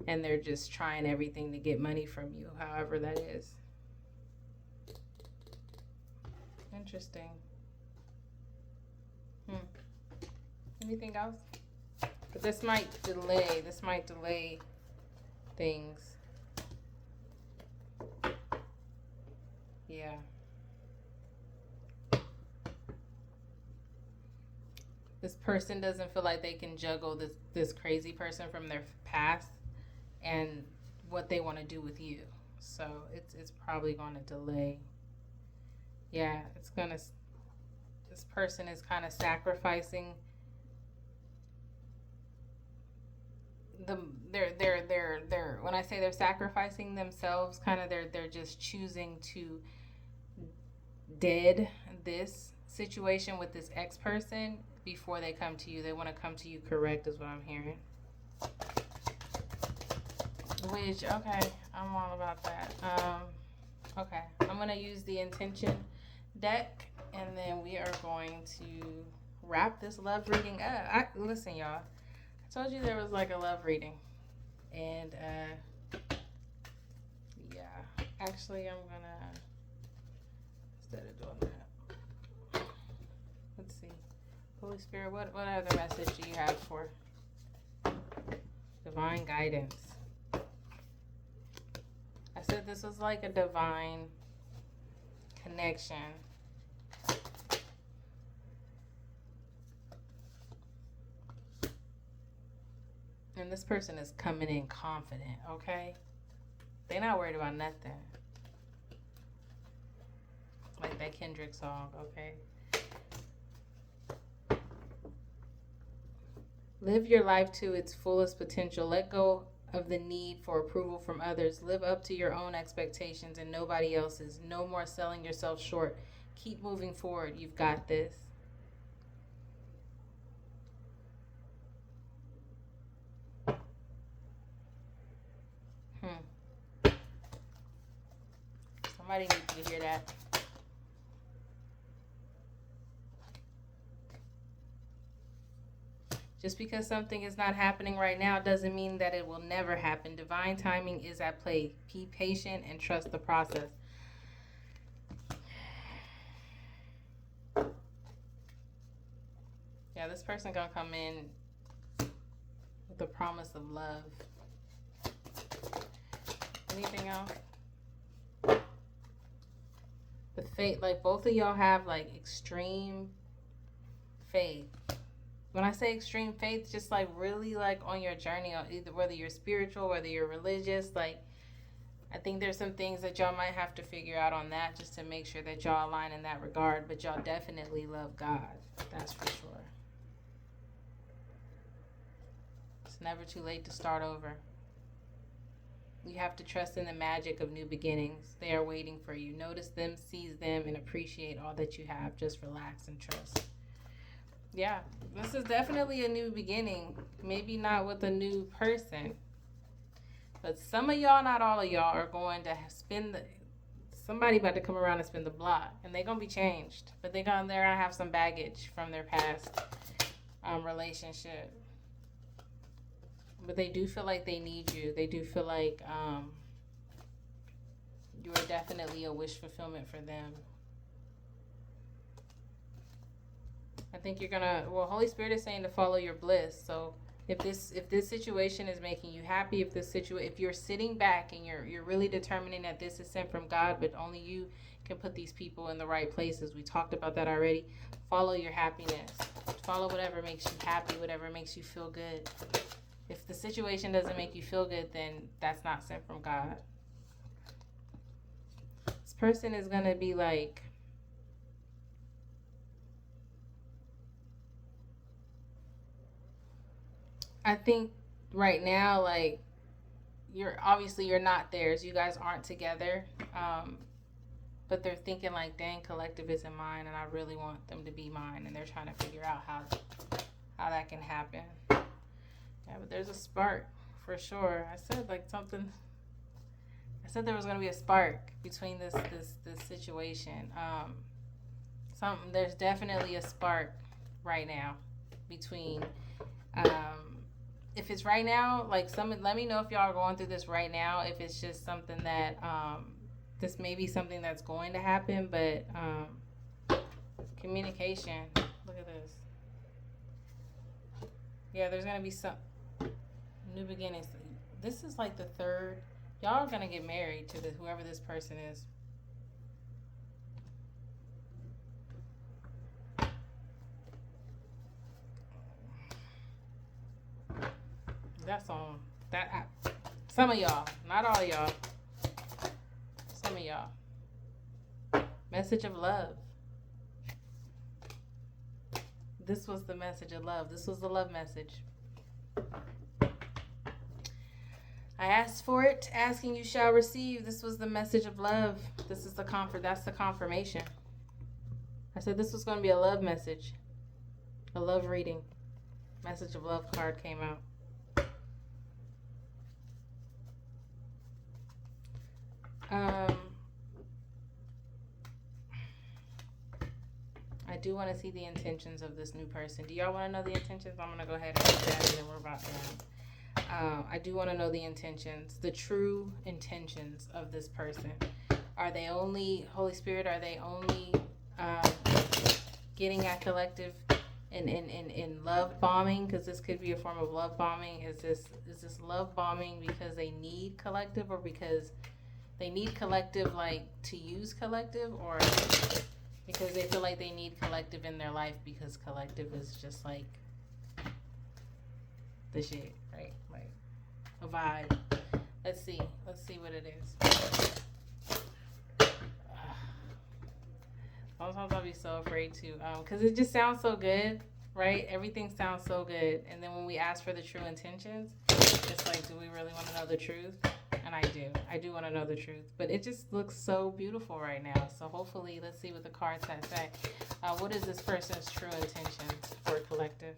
and they're just trying everything to get money from you, however that is. Interesting. Anything else? But this might delay. This might delay things. Yeah. This person doesn't feel like they can juggle this crazy person from their past and what they want to do with you. So it's probably going to delay. Yeah, this person is kind of sacrificing they're when I say they're sacrificing themselves, kind of they're just choosing to dead this situation with this ex person before they come to you. They want to come to you correct, is what I'm hearing. Which, okay, I'm all about that. Okay, I'm going to use the intention deck, and then we are going to wrap this love reading up. Listen, y'all. I told you there was like a love reading. And, yeah. Actually, I'm going to, instead of doing that, let's see. Holy Spirit, what other message do you have for divine guidance? I said this was like a divine connection. And this person is coming in confident, okay? They're not worried about nothing. Like that Kendrick song, okay? Live your life to its fullest potential. Let go of the need for approval from others. Live up to your own expectations and nobody else's. No more selling yourself short. Keep moving forward. You've got this. Somebody needs to hear that. Just because something is not happening right now doesn't mean that it will never happen. Divine timing is at play. Be patient and trust the process. Yeah, this person gonna come in with the promise of love. Anything else? The faith, like both of y'all have like extreme faith. When I say extreme faith, just like really like on your journey, either whether you're spiritual, whether you're religious, like I think there's some things that y'all might have to figure out on that just to make sure that y'all align in that regard. But y'all definitely love God. That's for sure. It's never too late to start over. You have to trust in the magic of new beginnings. They are waiting for you. Notice them, seize them, and appreciate all that you have. Just relax and trust. Yeah, this is definitely a new beginning. Maybe not with a new person, but some of y'all, not all of y'all, are going to somebody about to come around and spin the block, and they're gonna be changed. But they're gonna have some baggage from their past relationship. But they do feel like they need you. They do feel like you are definitely a wish fulfillment for them. I think you're gonna. Well, Holy Spirit is saying to follow your bliss. So if this situation is making you happy, if you're sitting back and you're really determining that this is sent from God, but only you can put these people in the right places. We talked about that already. Follow your happiness. Follow whatever makes you happy, whatever makes you feel good. If the situation doesn't make you feel good, then that's not sent from God. This person is going to be like, I think right now, like, you're not theirs. You guys aren't together. But they're thinking like, dang, collective isn't mine, and I really want them to be mine. And they're trying to figure out how that can happen. Yeah, but there's a spark for sure. I said there was gonna be a spark between this situation. There's definitely a spark right now between. If it's right now, like let me know if y'all are going through this right now. If it's just something that this may be something that's going to happen, but communication. Look at this. Yeah, there's gonna be some new beginnings. This is like the third. Y'all are gonna get married to whoever this person is. That's on that. Some of y'all, not all y'all. Some of y'all. Message of love. This was the message of love. This was the love message. I asked for it. Asking you shall receive. This was the message of love. This is that's the confirmation. I said this was going to be a love message. A love reading. Message of love card came out. I do want to see the intentions of this new person. Do y'all want to know the intentions? I'm going to go ahead and do that, and then we're about done. I do want to know the intentions, the true intentions of this person. Are they only, Holy Spirit, are they only getting at collective in love bombing? Because this could be a form of love bombing. Is this love bombing because they need collective, or because they need collective, like, to use collective, or because they feel like they need collective in their life because collective is just like the shit, right? Like a vibe. Let's see what it is. Sometimes I'll be so afraid to, because it just sounds so good, right? Everything sounds so good, and then when we ask for the true intentions, it's like, do we really want to know the truth? And I do want to know the truth, but it just looks so beautiful right now. So hopefully, let's see what the cards say. What is this person's true intentions for collective?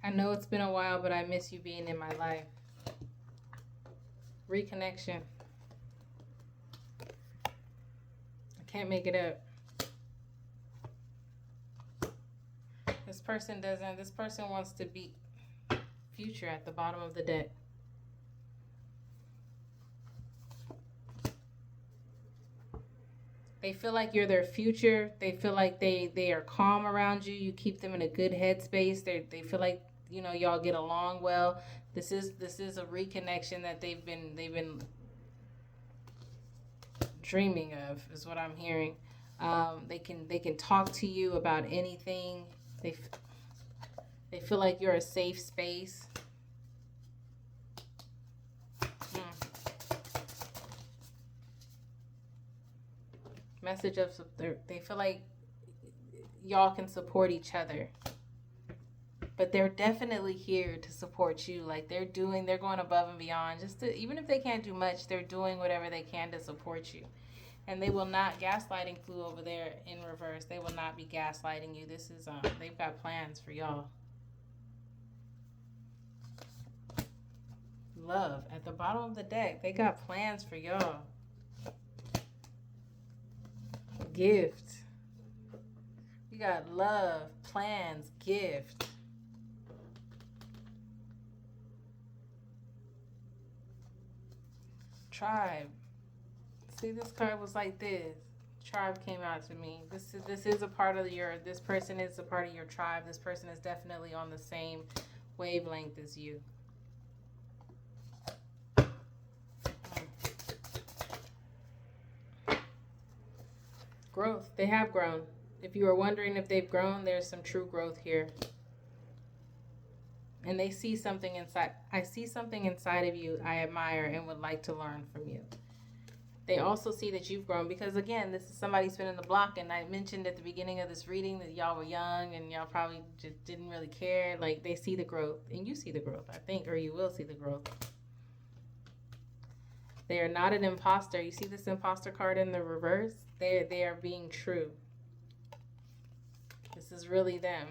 I know it's been a while, but I miss you being in my life. Reconnection. I can't make it up. This person wants to be future at the bottom of the deck. They feel like you're their future. They feel like they are calm around you. You keep them in a good headspace. They feel like, you know, y'all get along well. This is a reconnection that they've been dreaming of, is what I'm hearing. They can talk to you about anything. They feel like you're a safe space. Message of they feel like y'all can support each other, but they're definitely here to support you. Like they're going above and beyond. Even if they can't do much, they're doing whatever they can to support you. And they will not, gaslighting flew over there in reverse. They will not be gaslighting you. This is they've got plans for y'all. Love at the bottom of the deck. They got plans for y'all. Gift. You got love, plans, gift. Tribe. See, this card was like this. Tribe came out to me. This is a part of this person is a part of your tribe. This person is definitely on the same wavelength as you. Growth. They have grown. If you were wondering if they've grown, there's some true growth here. And they see something inside. I see something inside of you I admire and would like to learn from you. They also see that you've grown because, again, this is somebody spinning the block. And I mentioned at the beginning of this reading that y'all were young and y'all probably just didn't really care. Like, they see the growth. And you see the growth, I think, or you will see the growth. They are not an imposter. You see this imposter card in the reverse? They are being true. This is really them.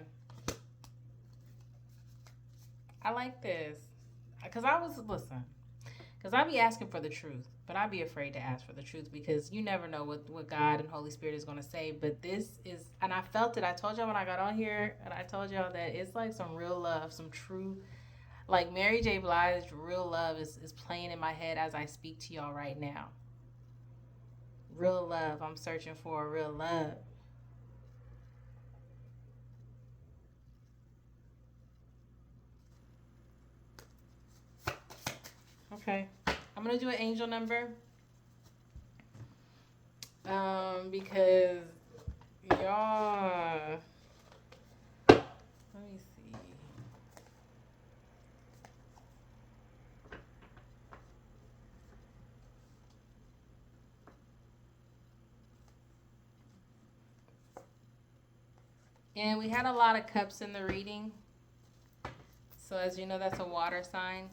I like this. Because I be asking for the truth. But I be afraid to ask for the truth because you never know what God and Holy Spirit is going to say. But this is, and I felt it. I told y'all when I got on here, and I told y'all that it's like some real love, some true, like Mary J. Blige's real love is playing in my head as I speak to y'all right now. Real love. I'm searching for a real love. Okay. I'm going to do an angel number. Because y'all, let me see. And we had a lot of cups in the reading. So as you know, that's a water sign.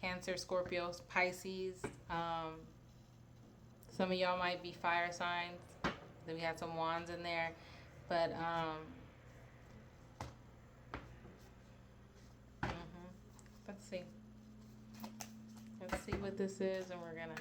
Cancer, Scorpio, Pisces. Some of y'all might be fire signs. Then we had some wands in there. But, let's see. Let's see what this is, and we're gonna.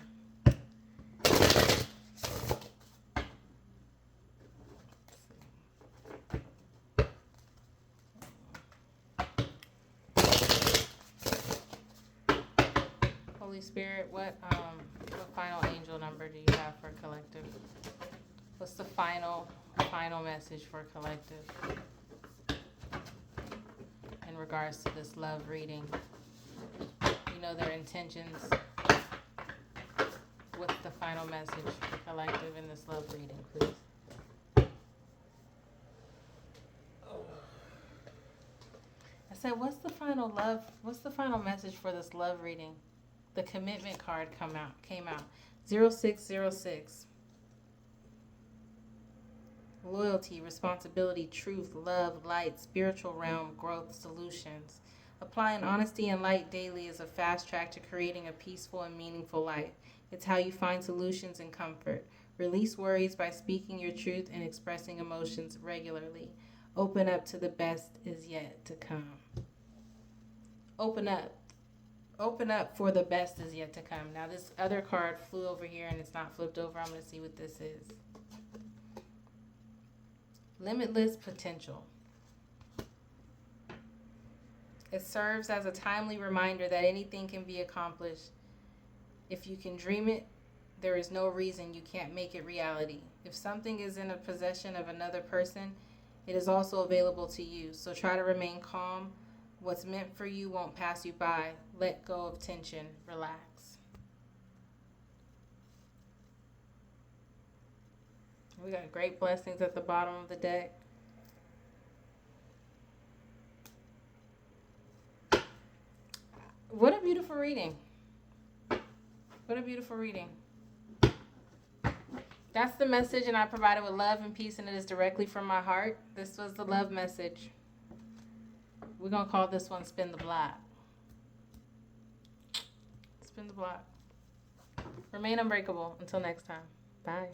Holy Spirit, what final angel number do you have for collective? What's the final message for collective in regards to this love reading? You know their intentions. What's the final message for collective in this love reading, please? I said, what's the final message for this love reading? The commitment card came out. 0606. Loyalty, responsibility, truth, love, light, spiritual realm, growth, solutions. Applying honesty and light daily is a fast track to creating a peaceful and meaningful life. It's how you find solutions and comfort. Release worries by speaking your truth and expressing emotions regularly. Open up to the best is yet to come. Open up. Open up for the best is yet to come. Now this other card flew over here and it's not flipped over. I'm going to see what this is. Limitless potential. It serves as a timely reminder that anything can be accomplished. If you can dream it, there is no reason you can't make it reality. If something is in a possession of another person, it is also available to you. So try to remain calm. What's meant for you won't pass you by. Let go of tension. Relax. We got great blessings at the bottom of the deck. What a beautiful reading. What a beautiful reading. That's the message, and I provided with love and peace, and it is directly from my heart. This was the love message. We're going to call this one Spin the Block. Spin the block. Remain unbreakable. Until next time. Bye.